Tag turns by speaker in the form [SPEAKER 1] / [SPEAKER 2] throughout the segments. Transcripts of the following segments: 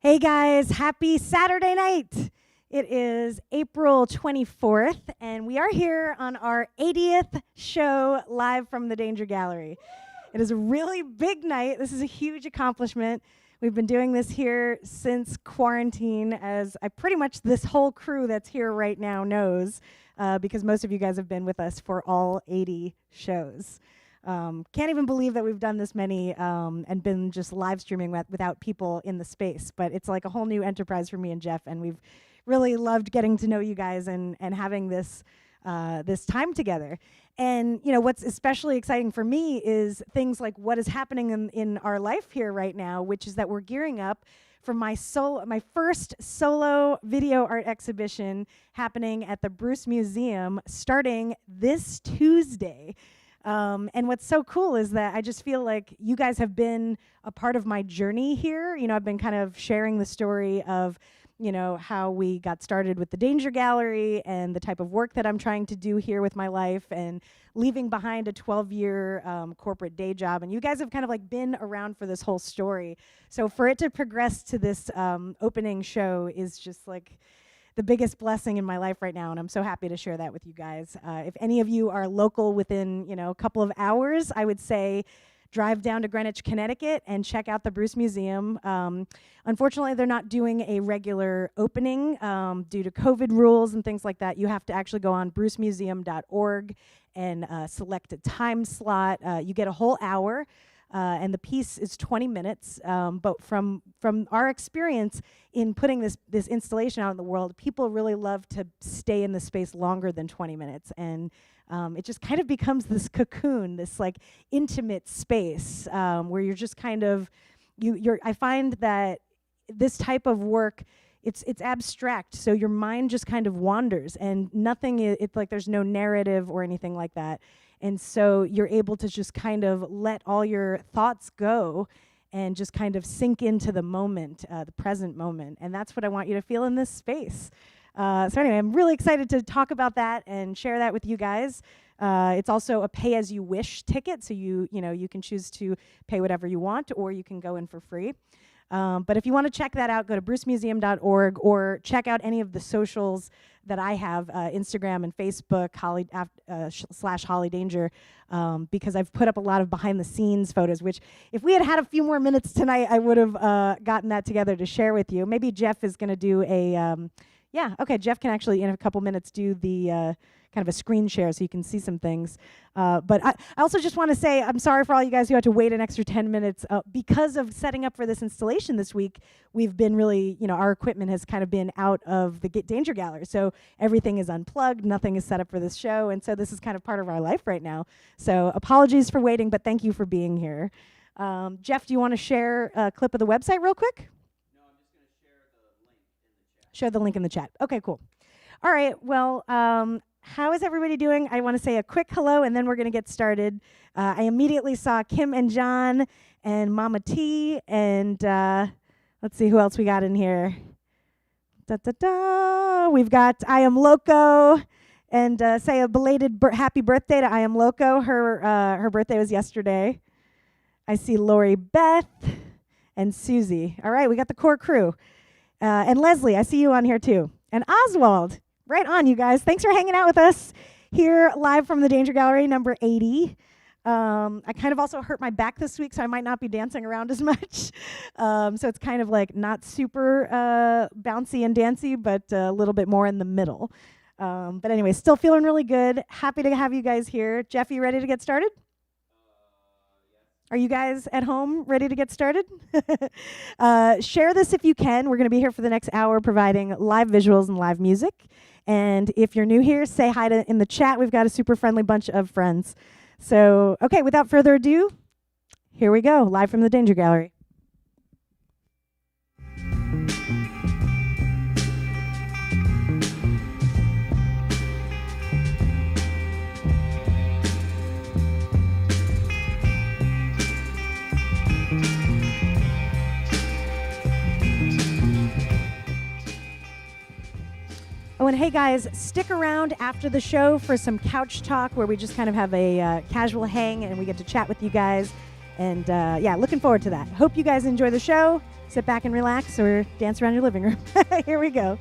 [SPEAKER 1] Hey guys, happy Saturday night. It is April 24th, and we are here on our 80th show live from the Danger Gallery. It is a really big night. This is a huge accomplishment. We've been doing this here since quarantine, as pretty much this whole crew that's here right now knows, because most of you guys have been with us for all 80 shows. Can't even believe that we've done this many and been just live streaming without people in the space. But it's like a whole new enterprise for me and Jeff, and we've really loved getting to know you guys and having this this time together. And you know what's especially exciting for me is things like what is happening in our life here right now, which is that we're gearing up for my first solo video art exhibition happening at the Bruce Museum starting this Tuesday. And what's so cool is that I just feel like you guys have been a part of my journey here. You know, I've been kind of sharing the story of, you know, how we got started with the Danger Gallery and the type of work that I'm trying to do here with my life and leaving behind a 12-year corporate day job. And you guys have kind of like been around for this whole story. So for it to progress to this opening show is just like the biggest blessing in my life right now, and I'm so happy to share that with you guys. If any of you are local within, you know, a couple of hours, I would say drive down to Greenwich, Connecticut, and check out the Bruce Museum. Unfortunately, they're not doing a regular opening due to COVID rules and things like that. You have to actually go on brucemuseum.org and select a time slot. You get a whole hour. And the piece is 20 minutes, but from our experience in putting this installation out in the world, people really love to stay in the space longer than 20 minutes, and it just kind of becomes this cocoon, this like intimate space where you're just kind of I find that this type of work, it's abstract, so your mind just kind of wanders, and nothing. It's like there's no narrative or anything like that. And so you're able to just kind of let all your thoughts go and just kind of sink into the moment, the present moment. And that's what I want you to feel in this space. So anyway, I'm really excited to talk about that and share that with you guys. It's also a pay-as-you-wish ticket, so you can choose to pay whatever you want, or you can go in for free. But if you want to check that out, go to brucemuseum.org or check out any of the socials that I have, Instagram and Facebook, /Holly Danger, because I've put up a lot of behind-the-scenes photos, which if we had had a few more minutes tonight, I would have gotten that together to share with you. Maybe Jeff is going to do Jeff can actually, in a couple minutes, do the kind of a screen share so you can see some things. But I also just want to say I'm sorry for all you guys who had to wait an extra 10 minutes. Because of setting up for this installation this week, we've been really, our equipment has kind of been out of the Danger Gallery. So everything is unplugged, nothing is set up for this show, and so this is kind of part of our life right now. So apologies for waiting, but thank you for being here. Jeff, do you want to share a clip of the website real quick?
[SPEAKER 2] No, I'm just going to share the link in the chat.
[SPEAKER 1] Share the link in the chat. Okay, cool. All right, well, how is everybody doing? I want to say a quick hello, and then we're going to get started. I immediately saw Kim and John and Mama T, and let's see who else we got in here. We've got I Am Loco, and say a belated happy birthday to I Am Loco. Her birthday was yesterday. I see Lori Beth and Susie. All right, we got the core crew. And Leslie, I see you on here too. And Oswald. Right on, you guys. Thanks for hanging out with us here live from the Danger Gallery, number 80. I kind of also hurt my back this week, so I might not be dancing around as much. So it's kind of like not super bouncy and dancy, but a little bit more in the middle. But anyway, still feeling really good. Happy to have you guys here. Jeff, you ready to get started? Are you guys at home ready to get started? Share this if you can. We're going to be here for the next hour providing live visuals and live music. And if you're new here, say hi in the chat. We've got a super friendly bunch of friends. So, okay, without further ado, here we go, live from the Danger Gallery. Oh, and hey guys, stick around after the show for some couch talk where we just kind of have a casual hang and we get to chat with you guys. And yeah, looking forward to that. Hope you guys enjoy the show. sit back and relax or dance around your living room. Here we go.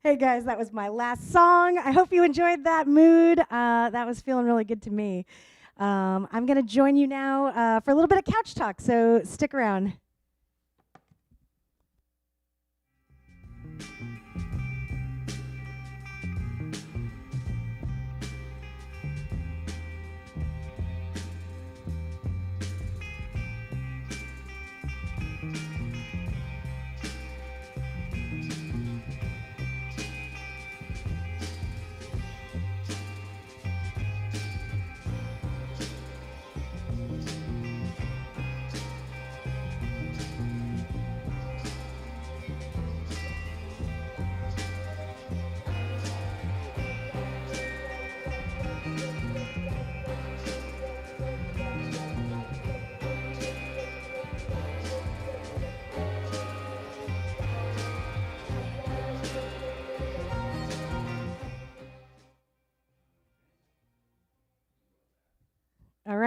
[SPEAKER 1] Hey guys, that was my last song. I hope you enjoyed that mood. That was feeling really good to me. I'm going to join you now for a little bit of couch talk, so stick around.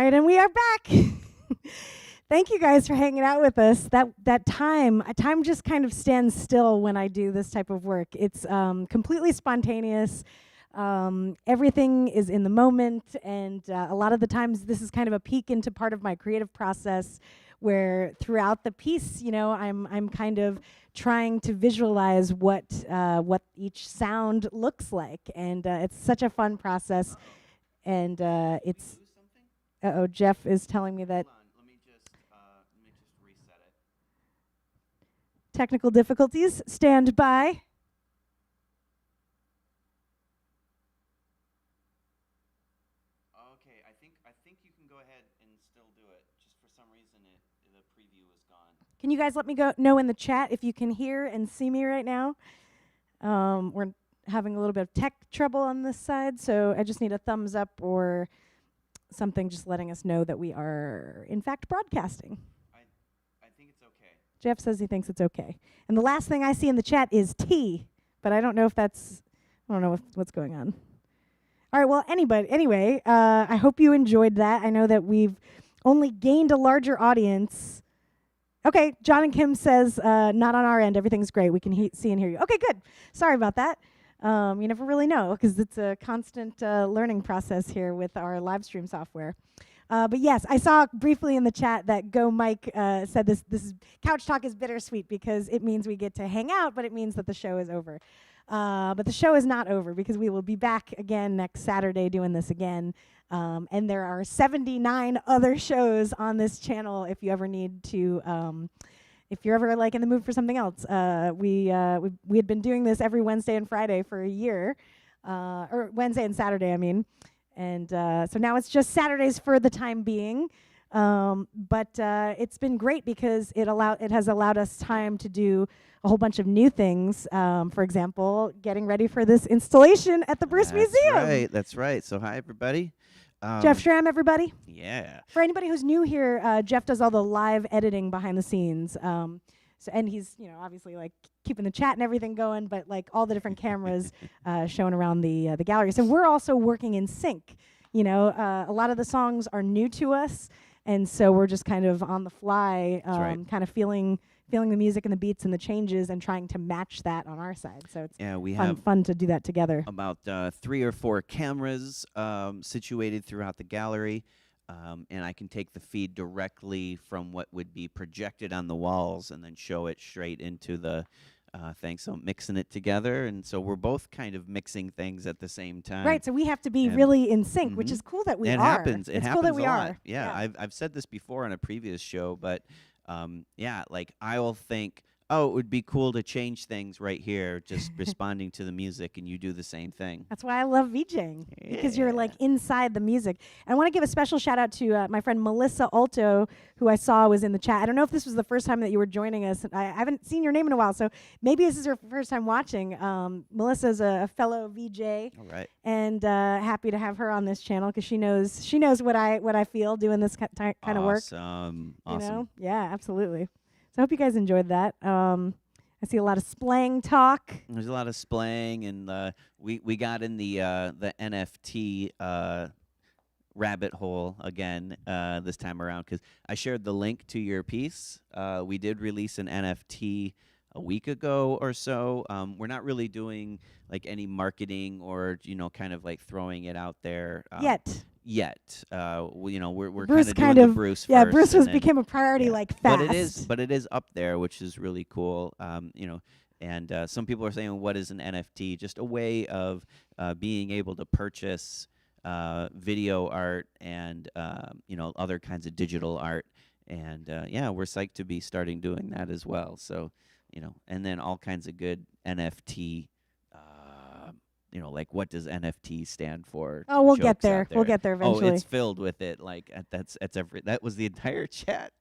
[SPEAKER 1] right, and we are back. Thank you guys for hanging out with us. That time just kind of stands still when I do this type of work. It's completely spontaneous. Everything is in the moment, and a lot of the times this is kind of a peek into part of my creative process, where throughout the piece, I'm kind of trying to visualize what each sound looks like, and it's such a fun process. And it's. Jeff is telling me that.
[SPEAKER 2] Hold on, let me just reset it.
[SPEAKER 1] Technical difficulties. Stand by.
[SPEAKER 2] Okay, I think you can go ahead and still do it. Just for some reason, the preview is gone.
[SPEAKER 1] Can you guys let me know in the chat if you can hear and see me right now? We're having a little bit of tech trouble on this side, so I just need a thumbs up or something just letting us know that we are, in fact, broadcasting.
[SPEAKER 2] I think it's okay.
[SPEAKER 1] Jeff says he thinks it's okay. And the last thing I see in the chat is T, but I don't know if that's, I don't know what's going on. All right, well, anyway, I hope you enjoyed that. I know that we've only gained a larger audience. Okay, John and Kim says, not on our end, everything's great. We can see and hear you. Okay, good. Sorry about that. You never really know, because it's a constant learning process here with our live stream software. But yes, I saw briefly in the chat that Go Mike said this Couch Talk is bittersweet because it means we get to hang out, but it means that the show is over. But the show is not over, because we will be back again next Saturday doing this again. And there are 79 other shows on this channel if you ever need to, if you're ever like in the mood for something else. We had been doing this every Wednesday and Friday for a year, or Wednesday and Saturday, I mean. And so now it's just Saturdays for the time being. But it's been great because it has allowed us time to do a whole bunch of new things. For example, getting ready for this installation at the Bruce Museum.
[SPEAKER 2] That's right. So hi, everybody.
[SPEAKER 1] Jeff Schramm, everybody.
[SPEAKER 2] Yeah.
[SPEAKER 1] For anybody who's new here, Jeff does all the live editing behind the scenes. And he's, obviously like keeping the chat and everything going, but like all the different cameras showing around the gallery. So we're also working in sync. A lot of the songs are new to us, and so we're just kind of on the fly, kind of feeling the music and the beats and the changes and trying to match that on our side. So it's fun to do that together.
[SPEAKER 2] About 3 or 4 cameras situated throughout the gallery. And I can take the feed directly from what would be projected on the walls and then show it straight into the thing. So mixing it together, and so we're both kind of mixing things at the same time.
[SPEAKER 1] Right, so we have to be really in sync, which is cool that we are.
[SPEAKER 2] It happens.
[SPEAKER 1] It's
[SPEAKER 2] happens
[SPEAKER 1] cool that we
[SPEAKER 2] a
[SPEAKER 1] are.
[SPEAKER 2] lot. Yeah, I've said this before on a previous show, but like I will think, oh, it would be cool to change things right here, just responding to the music, and you do the same thing.
[SPEAKER 1] That's why I love VJing, because you're like inside the music. And I want to give a special shout out to my friend Melissa Alto, who I saw was in the chat. I don't know if this was the first time that you were joining us. I haven't seen your name in a while, so maybe this is her first time watching. Melissa's a fellow VJ.
[SPEAKER 2] All right.
[SPEAKER 1] And happy to have her on this channel, because she knows what I feel doing this kind of work.
[SPEAKER 2] Awesome.
[SPEAKER 1] Yeah, absolutely. So I hope you guys enjoyed that. I see a lot of splang talk.
[SPEAKER 2] There's a lot of splang, and we got in the NFT rabbit hole again this time around, because I shared the link to your piece. We did release an NFT a week ago or so. We're not really doing like any marketing or kind of like throwing it out there yet. We're
[SPEAKER 1] Bruce
[SPEAKER 2] kind of doing the Bruce first.
[SPEAKER 1] Yeah, Bruce became a priority like fast.
[SPEAKER 2] But it is up there, which is really cool. And some people are saying, what is an NFT? Just a way of being able to purchase video art and other kinds of digital art. And we're psyched to be starting doing that as well. So and then all kinds of good NFT. Like what does NFT stand for?
[SPEAKER 1] Oh, we'll get there. We'll get there eventually.
[SPEAKER 2] Oh, it's filled with it. Like that was the entire chat.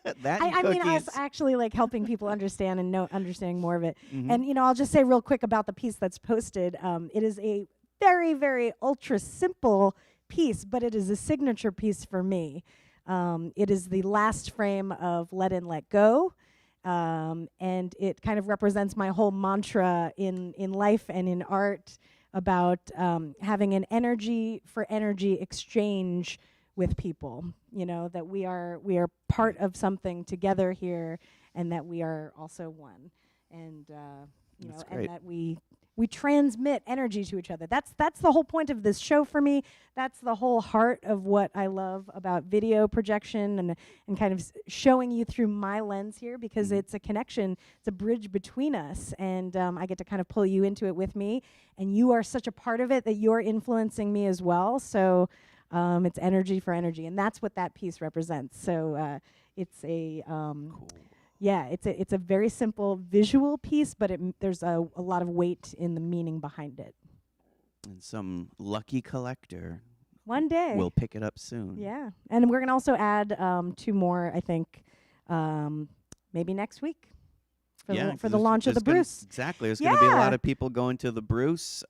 [SPEAKER 1] I mean, I was actually like helping people understand and understanding more of it. And I'll just say real quick about the piece that's posted. It is a very, very ultra simple piece, but it is a signature piece for me. It is the last frame of Let In, Let Go. And it kind of represents my whole mantra in life and in art about having an energy for energy exchange with people, that we are part of something together here, and that we are also one, and
[SPEAKER 2] That's
[SPEAKER 1] and
[SPEAKER 2] great.
[SPEAKER 1] that we transmit energy to each other. That's the whole point of this show for me. That's the whole heart of what I love about video projection, and kind of showing you through my lens here, because
[SPEAKER 2] Mhm.
[SPEAKER 1] it's a connection, it's a bridge between us, and I get to kind of pull you into it with me, and you are such a part of it that you're influencing me as well. So it's energy for energy, and that's what that piece represents. So it's a
[SPEAKER 2] Cool.
[SPEAKER 1] yeah, it's a very simple visual piece, but there's a lot of weight in the meaning behind it.
[SPEAKER 2] And some lucky collector
[SPEAKER 1] One day.
[SPEAKER 2] will pick it up soon.
[SPEAKER 1] Yeah. And we're going to also add 2 more, I think, maybe next week for
[SPEAKER 2] Yeah,
[SPEAKER 1] the launch of the Bruce.
[SPEAKER 2] Exactly. There's going to be a lot
[SPEAKER 1] Yeah.
[SPEAKER 2] of people going to the Bruce.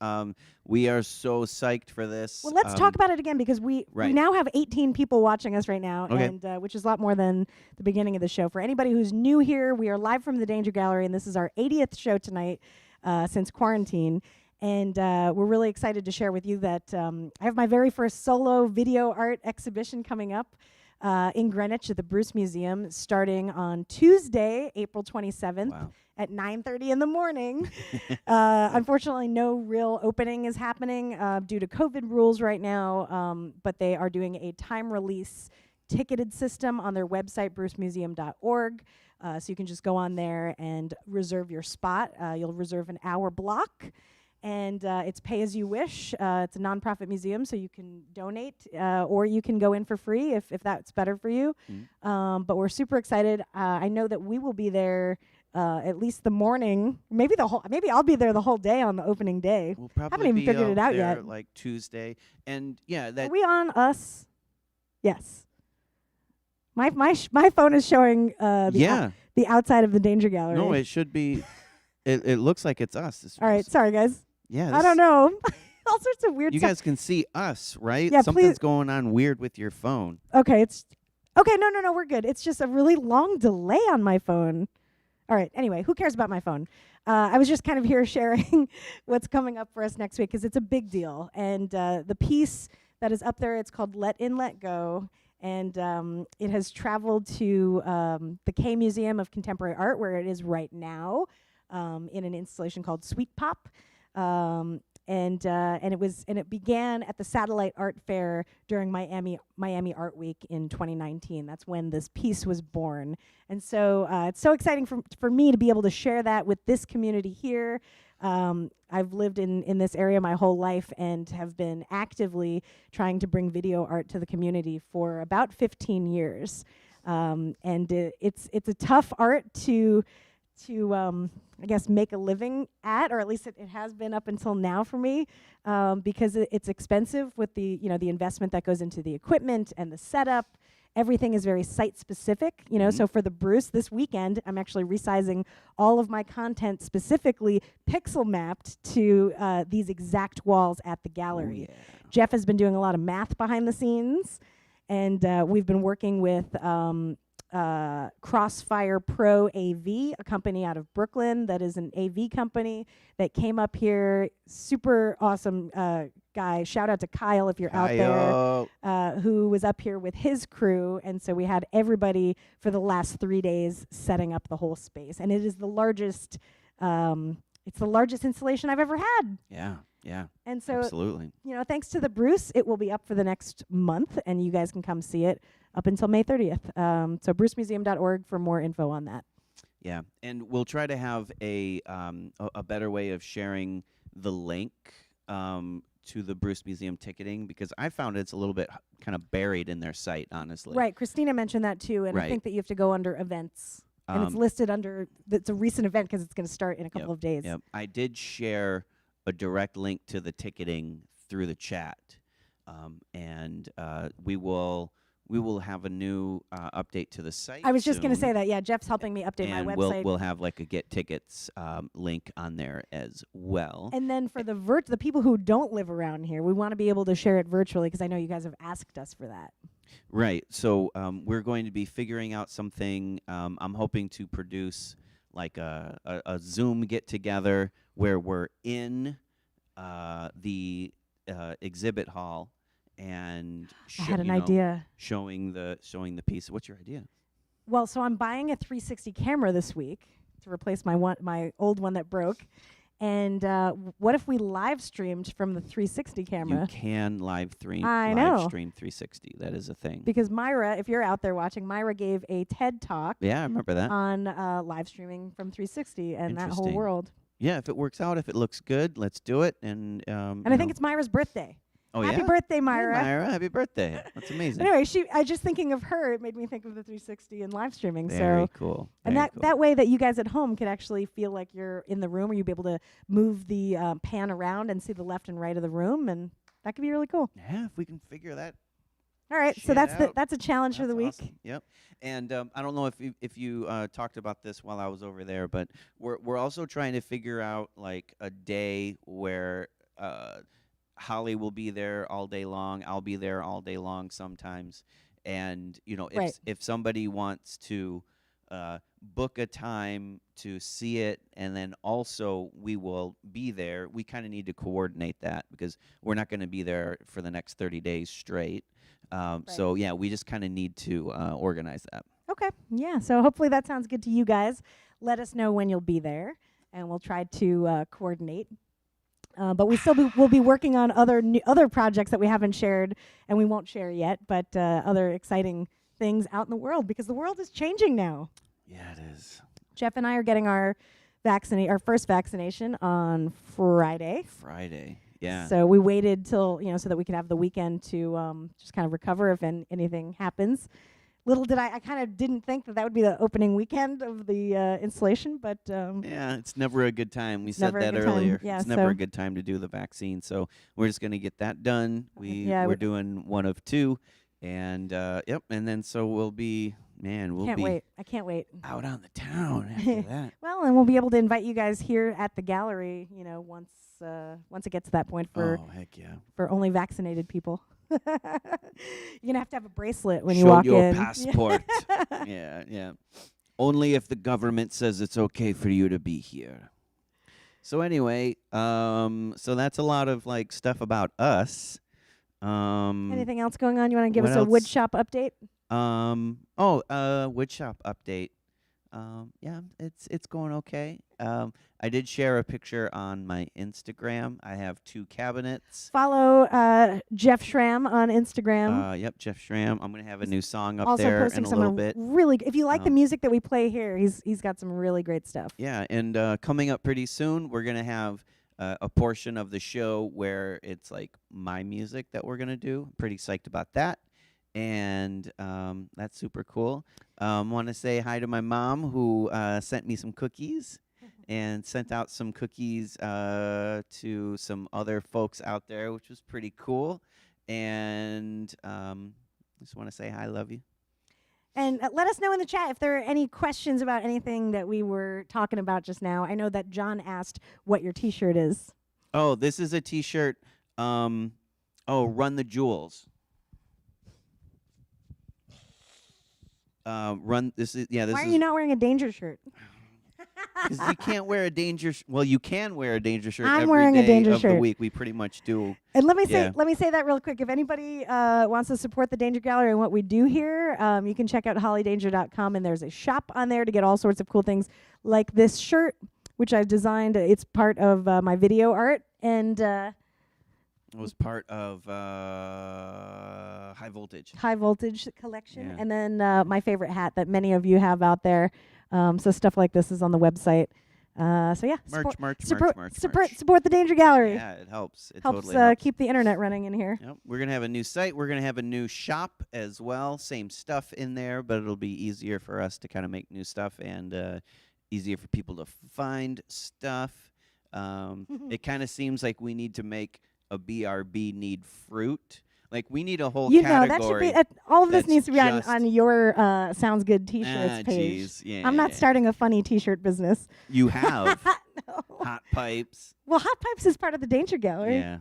[SPEAKER 2] We are so psyched for this.
[SPEAKER 1] Well, let's talk about it again, because we
[SPEAKER 2] Right.
[SPEAKER 1] now have 18 people watching us right now,
[SPEAKER 2] Okay.
[SPEAKER 1] and which is a lot more than the beginning of the show. For anybody who's new here, we are live from the Danger Gallery, and this is our 80th show tonight since quarantine. And we're really excited to share with you that I have my very first solo video art exhibition coming up in Greenwich at the Bruce Museum, starting on Tuesday, April 27th.
[SPEAKER 2] Wow.
[SPEAKER 1] At 9:30 in the morning. Unfortunately, no real opening is happening due to COVID rules right now, but they are doing a time release ticketed system on their website, brucemuseum.org. So you can just go on there and reserve your spot. You'll reserve an hour block, and it's pay as you wish. It's a nonprofit museum, so you can donate or you can go in for free if that's better for you. But we're super excited. I know that we will be there at least the morning, maybe I'll be there the whole day on the opening day.
[SPEAKER 2] We'll probably
[SPEAKER 1] Haven't even
[SPEAKER 2] be
[SPEAKER 1] figured it out
[SPEAKER 2] there
[SPEAKER 1] yet.
[SPEAKER 2] like Tuesday. And yeah,
[SPEAKER 1] Are
[SPEAKER 2] that
[SPEAKER 1] we on us? Yes. My phone is showing the outside of the Danger Gallery.
[SPEAKER 2] No, it should be. It looks like it's us.
[SPEAKER 1] All right, sorry guys.
[SPEAKER 2] Yeah.
[SPEAKER 1] I don't know. All sorts of weird
[SPEAKER 2] You
[SPEAKER 1] stuff.
[SPEAKER 2] guys can see us, right?
[SPEAKER 1] Yeah,
[SPEAKER 2] Something's
[SPEAKER 1] please.
[SPEAKER 2] going on weird with your phone.
[SPEAKER 1] Okay, no, we're good. It's just a really long delay on my phone. All right, anyway, who cares about my phone? I was just kind of here sharing what's coming up for us next week, because it's a big deal. And the piece that is up there, it's called Let In, Let Go. And it has traveled to the K Museum of Contemporary Art, where it is right now, in an installation called Sweet Pop. And it began at the Satellite Art Fair during Miami Art Week in 2019. That's when this piece was born. And so it's so exciting for me to be able to share that with this community here. I've lived in this area my whole life and have been actively trying to bring video art to the community for about 15 years. And it's a tough art to I guess make a living at, or at least it has been up until now for me, because it's expensive with the investment that goes into the equipment and the setup. Everything is very site specific, So for the Bruce this weekend, I'm actually resizing all of my content specifically pixel mapped to these exact walls at the gallery.
[SPEAKER 2] Oh, yeah.
[SPEAKER 1] Jeff has been doing a lot of math behind the scenes, and we've been working with Crossfire Pro AV, a company out of Brooklyn that is an AV company that came up here. Super awesome guy. Shout out to Kyle if you're out there, who was up here with his crew. And so we had everybody for the last 3 days setting up the whole space. And it is the largest, it's the largest installation I've ever had.
[SPEAKER 2] Yeah.
[SPEAKER 1] And so,
[SPEAKER 2] Absolutely.
[SPEAKER 1] thanks to the Bruce, it will be up for the next month, and you guys can come see it up until May 30th. So brucemuseum.org for more info on that.
[SPEAKER 2] Yeah, and we'll try to have a better way of sharing the link to the Bruce Museum ticketing, because I found it's a little bit kind of buried in their site, honestly.
[SPEAKER 1] Right, Christina mentioned that too, and I think that you have to go under events, and it's listed under, it's a recent event because it's going to start in a couple of days.
[SPEAKER 2] Yep. I did share a direct link to the ticketing through the chat, and we will have a new update to the site.
[SPEAKER 1] I was just going to
[SPEAKER 2] soon.
[SPEAKER 1] say that. Yeah, Jeff's helping me update
[SPEAKER 2] And
[SPEAKER 1] my website.
[SPEAKER 2] we'll have like a get tickets link on there as well.
[SPEAKER 1] And then for the people who don't live around here, we want to be able to share it virtually, because I know you guys have asked us for that.
[SPEAKER 2] Right. So we're going to be figuring out something. I'm hoping to produce like a Zoom get together where we're in the exhibit hall, and
[SPEAKER 1] I had an idea.
[SPEAKER 2] showing the piece. What's your idea?
[SPEAKER 1] Well, so I'm buying a 360 camera this week to replace my old one that broke. And what if we live streamed from the 360 camera?
[SPEAKER 2] You can live stream.
[SPEAKER 1] I know.
[SPEAKER 2] Stream 360. That is a thing.
[SPEAKER 1] Because Myra, if you're out there watching, Myra gave a TED talk.
[SPEAKER 2] Yeah, I remember that.
[SPEAKER 1] On live streaming from 360 and that whole world.
[SPEAKER 2] Yeah, if it works out, if it looks good, let's do it. And
[SPEAKER 1] I think it's Myra's birthday.
[SPEAKER 2] Oh,
[SPEAKER 1] Happy birthday, Myra.
[SPEAKER 2] Hey, Myra, happy birthday. That's amazing.
[SPEAKER 1] Anyway, I just thinking of her, it made me think of the 360 and live streaming.
[SPEAKER 2] Very cool.
[SPEAKER 1] And that way that you guys at home could actually feel like you're in the room, or you'd be able to move the pan around and see the left and right of the room, and that could be really cool.
[SPEAKER 2] Yeah, if we can figure that.
[SPEAKER 1] All right, so that's a challenge for the week.
[SPEAKER 2] Awesome. Yep. And I don't know if you talked about this while I was over there, but we're also trying to figure out like a day where Holly will be there all day long. I'll be there all day long sometimes. And, if somebody wants to book a time to see it, and then also we will be there, we kind of need to coordinate that because we're not going to be there for the next 30 days straight. So, yeah, we just kind of need to organize that.
[SPEAKER 1] Okay. Yeah. So hopefully that sounds good to you guys. Let us know when you'll be there, and we'll try to coordinate. But we'll be working on other projects that we haven't shared and we won't share yet, but other exciting things out in the world, because the world is changing now.
[SPEAKER 2] Yeah, it is.
[SPEAKER 1] Jeff and I are getting our first vaccination on Friday.
[SPEAKER 2] Yeah.
[SPEAKER 1] So we waited till so that we could have the weekend to just kind of recover if anything happens. Little did I kind of didn't think that would be the opening weekend of the installation, but
[SPEAKER 2] yeah, it's never a good time. We said that earlier.
[SPEAKER 1] Yeah,
[SPEAKER 2] it's never a good time to do the vaccine, so we're just going to get that done. We're doing one of two, and yep, and then so we'll be
[SPEAKER 1] I can't wait.
[SPEAKER 2] Out on the town after that.
[SPEAKER 1] Well, and we'll be able to invite you guys here at the gallery, once it gets to that point for for only vaccinated people. You're going to have a bracelet when you walk in.
[SPEAKER 2] Show your passport. Yeah. Only if the government says it's okay for you to be here. So anyway, so that's a lot of like stuff about us.
[SPEAKER 1] Anything else going on? You want to give us a wood shop update?
[SPEAKER 2] Wood shop update. Yeah, it's going okay. I did share a picture on my Instagram. I have 2 cabinets.
[SPEAKER 1] Follow Jeff Schramm on Instagram.
[SPEAKER 2] Yep, Jeff Schramm. I'm gonna have a new song up
[SPEAKER 1] also
[SPEAKER 2] there
[SPEAKER 1] posting
[SPEAKER 2] in a little bit.
[SPEAKER 1] Really, if you like the music that we play here, he's got some really great stuff.
[SPEAKER 2] Yeah, and coming up pretty soon, we're gonna have a portion of the show where it's like my music that we're gonna do. Pretty psyched about that. And that's super cool. Want to say hi to my mom, who sent me some cookies and sent out some cookies to some other folks out there, which was pretty cool. And just want to say hi, love you.
[SPEAKER 1] And let us know in the chat if there are any questions about anything that we were talking about just now. I know that John asked what your T-shirt is.
[SPEAKER 2] Oh, this is a T-shirt. Run the Jewels. This is.
[SPEAKER 1] Why are you not wearing a danger shirt?
[SPEAKER 2] Because you can't wear a danger. Well, you can wear a danger shirt.
[SPEAKER 1] I'm wearing a danger shirt
[SPEAKER 2] of the week. We pretty much do.
[SPEAKER 1] And let me say that real quick. If anybody wants to support the Danger Gallery and what we do here, you can check out hollydanger.com, and there's a shop on there to get all sorts of cool things like this shirt, which I've designed. It's part of my video art, and it
[SPEAKER 2] was part of High
[SPEAKER 1] Voltage collection, and then my favorite hat that many of you have out there. So stuff like this is on the website. So yeah, support the Danger Gallery.
[SPEAKER 2] Yeah, it helps. It
[SPEAKER 1] helps,
[SPEAKER 2] totally helps.
[SPEAKER 1] Keep the internet running in here.
[SPEAKER 2] Yep. We're gonna have a new site. We're gonna have a new shop as well. Same stuff in there, but it'll be easier for us to kind of make new stuff and easier for people to find stuff. It kind of seems like we need to make a BRB need fruit. Like, we need a whole category.
[SPEAKER 1] That should be all of this needs to be on your Sounds Good T-shirts page.
[SPEAKER 2] Yeah,
[SPEAKER 1] I'm not starting a funny T-shirt business.
[SPEAKER 2] You have.
[SPEAKER 1] No.
[SPEAKER 2] Hot Pipes.
[SPEAKER 1] Well, Hot Pipes is part of the Danger Gallery.
[SPEAKER 2] Yeah.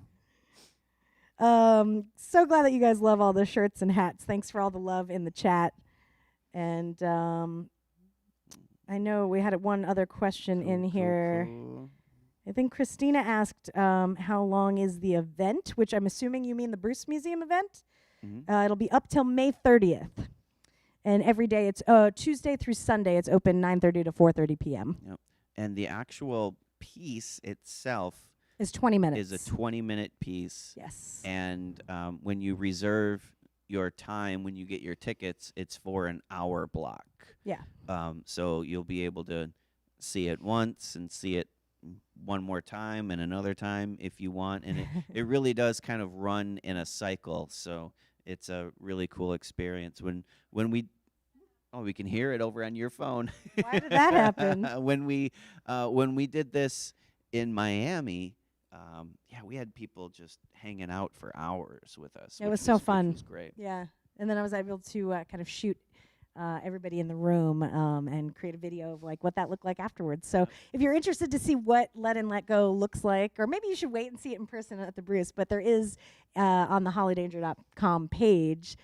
[SPEAKER 1] So glad that you guys love all the shirts and hats. Thanks for all the love in the chat. And I know we had one other question in here.
[SPEAKER 2] Cool.
[SPEAKER 1] I think Christina asked how long is the event, which I'm assuming you mean the Bruce Museum event. It'll be up till May 30th. And every day, it's Tuesday through Sunday, it's open 9:30 to 4:30 p.m.
[SPEAKER 2] Yep. And the actual piece itself
[SPEAKER 1] is 20 minutes.
[SPEAKER 2] Is a 20-minute piece.
[SPEAKER 1] Yes.
[SPEAKER 2] And when you reserve your time, when you get your tickets, it's for an hour block.
[SPEAKER 1] Yeah.
[SPEAKER 2] So you'll be able to see it once and see it one more time and another time if you want. And it really does kind of run in a cycle. So it's a really cool experience. When we can hear it over on your phone.
[SPEAKER 1] Why did that happen?
[SPEAKER 2] When we did this in Miami, we had people just hanging out for hours with us.
[SPEAKER 1] It was so fun.
[SPEAKER 2] Which was great.
[SPEAKER 1] Yeah, and then I was able to kind of shoot everybody in the room and create a video of like what that looked like afterwards. So if you're interested to see what Let In Let Go looks like, or maybe you should wait and see it in person at the Bruce, but there is on the hollydanger.com page,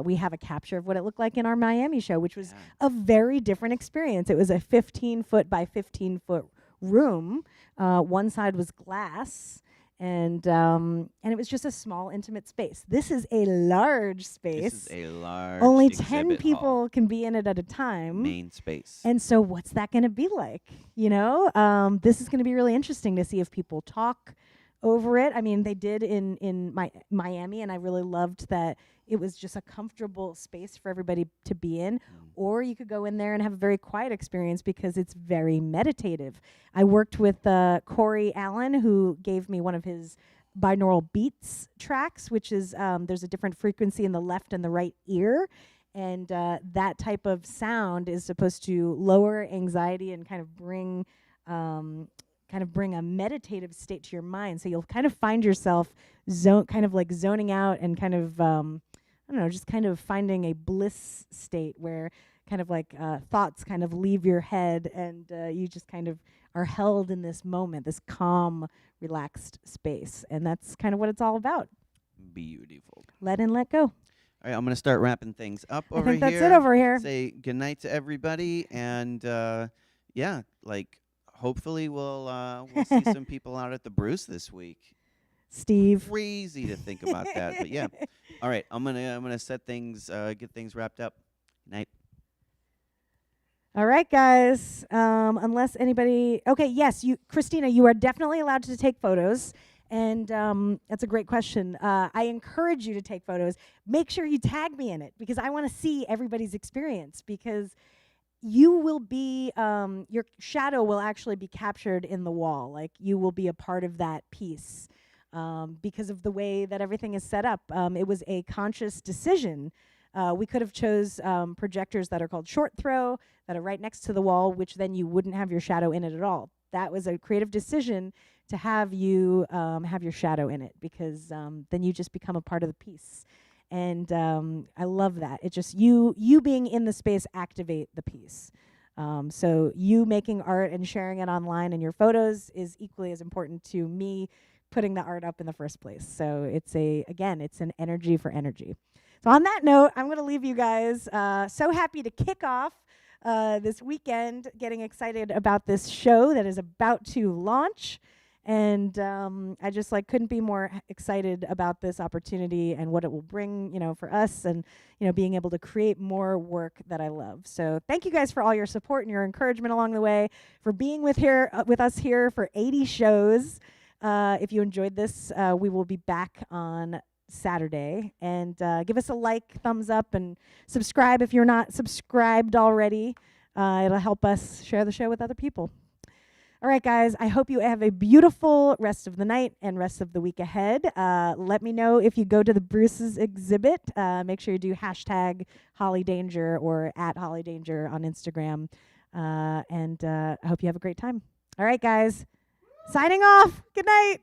[SPEAKER 1] we have a capture of what it looked like in our Miami show, which was a very different experience. It was a 15-foot by 15-foot room. One side was glass. And it was just a small, intimate space. This is a large space.
[SPEAKER 2] This is a large
[SPEAKER 1] Only 10
[SPEAKER 2] exhibit
[SPEAKER 1] people
[SPEAKER 2] hall.
[SPEAKER 1] can be in it at a time.
[SPEAKER 2] Main space.
[SPEAKER 1] And so what's that going to be like? You know, this is going to be really interesting to see if people talk over it. I mean, they did in Miami, and I really loved that it was just a comfortable space for everybody to be in. Or you could go in there and have a very quiet experience because it's very meditative. I worked with Corey Allen, who gave me one of his binaural beats tracks, which is there's a different frequency in the left and the right ear. And that type of sound is supposed to lower anxiety and kind of bring a meditative state to your mind. So you'll kind of find yourself zoning out and kind of, I don't know, just kind of finding a bliss state where kind of like thoughts kind of leave your head and you just kind of are held in this moment, this calm, relaxed space. And that's kind of what it's all about.
[SPEAKER 2] Beautiful.
[SPEAKER 1] Let in, let go.
[SPEAKER 2] All right, I'm going to start wrapping things up over here.
[SPEAKER 1] I think that's it over here.
[SPEAKER 2] Say goodnight to everybody. And, hopefully we'll see some people out at the Bruce this week.
[SPEAKER 1] Steve.
[SPEAKER 2] Crazy to think about that, but yeah. All right, I'm gonna set things, get things wrapped up. Night.
[SPEAKER 1] All right, guys. Unless anybody, okay, yes, Christina, you are definitely allowed to take photos, and that's a great question. I encourage you to take photos. Make sure you tag me in it because I want to see everybody's experience because you will be, your shadow will actually be captured in the wall. Like you will be a part of that piece. Because of the way that everything is set up. It was a conscious decision. We could have chose projectors that are called short throw, that are right next to the wall, which then you wouldn't have your shadow in it at all. That was a creative decision to have you have your shadow in it because then you just become a part of the piece. And I love that. It just, you being in the space activate the piece. So you making art and sharing it online and your photos is equally as important to me putting the art up in the first place. So it's an energy for energy. So on that note, I'm going to leave you guys so happy to kick off this weekend, getting excited about this show that is about to launch. And I just couldn't be more excited about this opportunity and what it will bring, for us and, being able to create more work that I love. So thank you guys for all your support and your encouragement along the way, for being with us here for 80 shows. If you enjoyed this, we will be back on Saturday. And give us a like, thumbs up, and subscribe if you're not subscribed already. It'll help us share the show with other people. All right, guys, I hope you have a beautiful rest of the night and rest of the week ahead. Let me know if you go to the Bruce's exhibit. Make sure you do hashtag HollyDanger or @HollyDanger on Instagram. And I hope you have a great time. All right, guys. Signing off. Good night.